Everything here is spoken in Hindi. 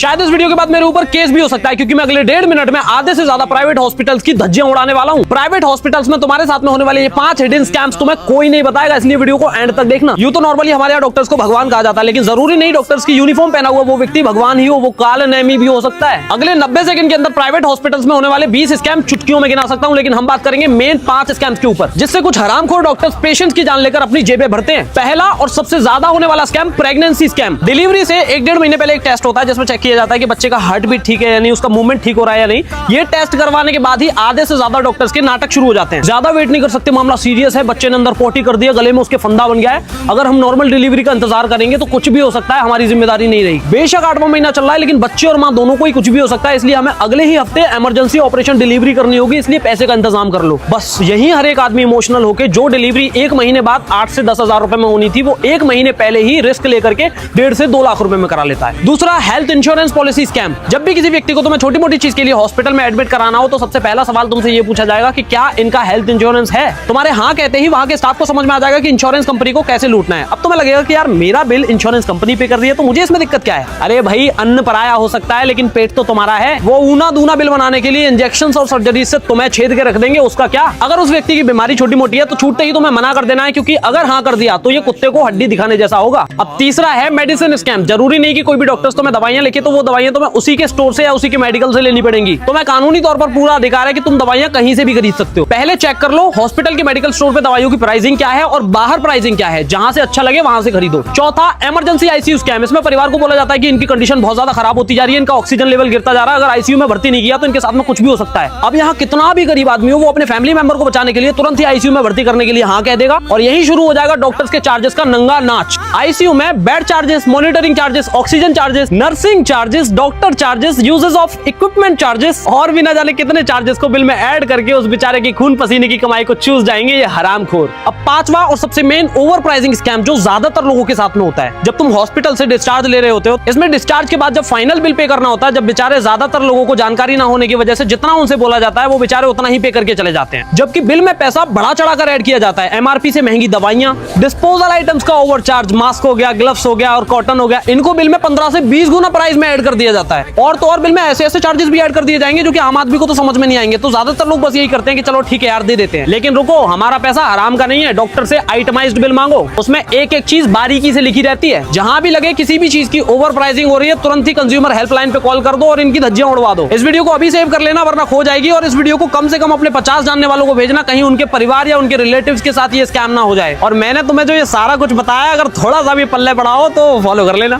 शायद इस वीडियो के बाद मेरे ऊपर केस भी हो सकता है, क्योंकि मैं अगले 1.5 मिनट में आधे से ज्यादा प्राइवेट हॉस्पिटल्स की धज्जियां उड़ाने वाला हूं। प्राइवेट हॉस्पिटल्स में तुम्हारे साथ में होने वाले ये 5 हिडन स्कैम्स तुम्हें कोई नहीं बताएगा, इसलिए वीडियो को एंड तक देखना। यूं तो नॉर्मली हमारे यहाँ डॉक्टर्स को भगवान कहा जाता है, लेकिन जरूरी नहीं डॉक्टर्स की यूनिफॉर्म पहना हुआ वो व्यक्ति भगवान ही हो, वो काल नेमी भी हो सकता है। अगले 90 सेकंड के अंदर प्राइवेट हॉस्पिटल्स में होने वाले 20 स्कैम चुटकियों में गिना सकता हूं, लेकिन हम बात करेंगे मेन 5 स्कैम्स के ऊपर, जिससे कुछ हरामखोर डॉक्टर्स पेशेंट्स की जान लेकर अपनी जेबें भरते हैं। पहला और सबसे ज्यादा होने वाला स्कैम प्रेगनेंसी स्कैम। डिलीवरी से 1-1.5 महीने पहले एक टेस्ट होता है जिसमें चेक किया जाता है कि बच्चे का हार्ट बीट ठीक है या नहीं, उसका मूवमेंट ठीक हो रहा है या नहीं। ये टेस्ट करवाने के बाद ही आधे से ज्यादा डॉक्टर्स के नाटक शुरू हो जाते हैं। ज्यादा वेट नहीं कर सकते, मामला सीरियस है, बच्चे ने अंदर पोटी कर दिया, गले में उसके फंदा बन गया है। अगर हम नॉर्मल डिलीवरी का इंतजार करेंगे तो कुछ भी हो सकता है, हमारी जिम्मेदारी नहीं रही। बेशक 8वां महीना चल रहा है, लेकिन बच्चे और मां दोनों को ही कुछ भी हो सकता है, इसलिए हमें अगले ही हफ्ते इमरजेंसी ऑपरेशन डिलीवरी करनी होगी, इसलिए पैसे का इंतजाम कर लो। बस यही हर एक आदमी इमोशनल होकर जो डिलीवरी 1 महीने बाद 8 से 10 हजार रुपए में होनी थी, वो 1 महीने पहले ही रिस्क लेकर के 1.5 से 2 लाख रुपए में करा लेता है। दूसरा, हेल्थ इंश्योरेंस पॉलिसी स्कैम। जब भी किसी व्यक्ति को तुम्हें छोटी मोटी चीज के लिए हॉस्पिटल में एडमिट कराना हो तो सबसे पहला सवाल तुमसे ये पूछा जाएगा कि क्या इनका हेल्थ इंश्योरेंस है। तुम्हारे हाँ कहते ही वहां के स्टाफ को समझ में आ जाएगा कि इंश्योरेंस कंपनी को कैसे लूटना है। अब तुम्हें लगेगा कि यार मेरा बिल इंश्योरेंस कंपनी पे कर रही है तो मुझे इसमें दिक्कत क्या है। अरे भाई, अन्न पराया हो सकता है लेकिन पेट तो तुम्हारा है। वो ऊना दूना बिल बनाने के लिए इंजेक्शन और सर्जरी से तुम्हें छेद के रख देंगे, उसका क्या। अगर उस व्यक्ति की बीमारी छोटी मोटी है तो छूटते ही तुम्हें मना कर देना है, क्योंकि अगर हाँ कर दिया तो ये कुत्ते को हड्डी दिखाने जैसा होगा। अब तीसरा है मेडिसिन स्कैम। जरूरी नहीं कि कोई भी डॉक्टर्स तुम्हें दवाइयां लिखे तो वो दवाइयां तुम्हें उसी के स्टोर से या उसी के मेडिकल से लेनी पड़ेंगी। तुम्हें कानूनी तौर पर पूरा अधिकार है कि तुम दवाइयां कहीं से भी खरीद सकते हो। पहले चेक कर लो हॉस्पिटल के मेडिकल स्टोर पे दवाइयों की प्राइसिंग क्या है और बाहर प्राइसिंग क्या है, जहां से अच्छा लगे वहां से खरीदो। चौथा, इमरजेंसी आईसीयू स्कैम। इसमें परिवार को बोला जाता है कि इनकी कंडीशन बहुत ज्यादा खराब होती जा रही है, इनका ऑक्सीजन लेवल गिरता जा रहा है, अगर आईसीयू में भर्ती नहीं किया तो इनके साथ में कुछ भी हो सकता है। अब यहाँ कितना भी गरीब आदमी हो, वो अपने फैमिली मेंबर को बचाने के लिए तुरंत ही आईसीयू में भर्ती करने के लिए हाँ कह देगा, और यही शुरू हो जाएगा डॉक्टर्स के चार्जेस का नंगा नाच। आईसीयू में bed charges, monitoring charges, oxygen charges, nursing charges, doctor charges, uses of equipment charges, और भी न जाने कितने चार्जेस को बिल में ऐड करके उस बेचारे की खून पसीने की कमाई को चूस जाएंगे ये हरामखोर। अब 5वां और सबसे मेन ओवर प्राइसिंग स्कैम, जो ज्यादातर लोगों के साथ में होता है। जब तुम हॉस्पिटल से डिस्चार्ज ले रहे होते हो, इसमें डिस्चार्ज के बाद जब फाइनल बिल पे करना होता है, जब बेचारे ज्यादातर लोगों को जानकारी ना होने की वजह से जितना उनसे बोला जाता है वो बेचारे उतना ही पे करके चले जाते हैं, जबकि बिल में पैसा बढ़ा चढ़ाकर ऐड किया जाता है। एमआरपी से महंगी दवाइयां, डिस्पोजल आइटम्स का ओवरचार्ज, मास्क हो गया, ग्लव्स हो गया और कॉटन हो गया, इनको बिल में 15 से 20 गुना प्राइस में ऐड कर दिया जाता है। और तो और बिल में ऐसे ऐसे चार्जेस भी ऐड कर दिए जाएंगे जो कि आम आदमी को तो समझ में नहीं आएंगे। तो ज्यादातर लोग बस यही करते हैं कि चलो ठीक है यार दे देते हैं, लेकिन रुको, हमारा पैसा हराम का नहीं है। डॉक्टर से आइटमाइज्ड बिल मांगो, उसमें एक एक चीज बारीकी से लिखी रहती है। जहां भी लगे किसी भी चीज की ओवर प्राइसिंग हो रही है, तुरंत ही कंज्यूमर हेल्पलाइन पे कॉल कर दो और इनकी धज्जियां उड़वा दो। इस वीडियो को अभी सेव कर लेना वरना खो जाएगी, और इस वीडियो को कम से कम अपने 50 जानने वालों को भेजना, कहीं उनके परिवार या उनके रिलेटिव्स के साथ ये स्कैम ना हो जाए। और मैंने तुम्हें जो ये सारा कुछ बताया, अगर थोड़ा सा भी पल्ले पड़ा हो तो फॉलो कर लेना।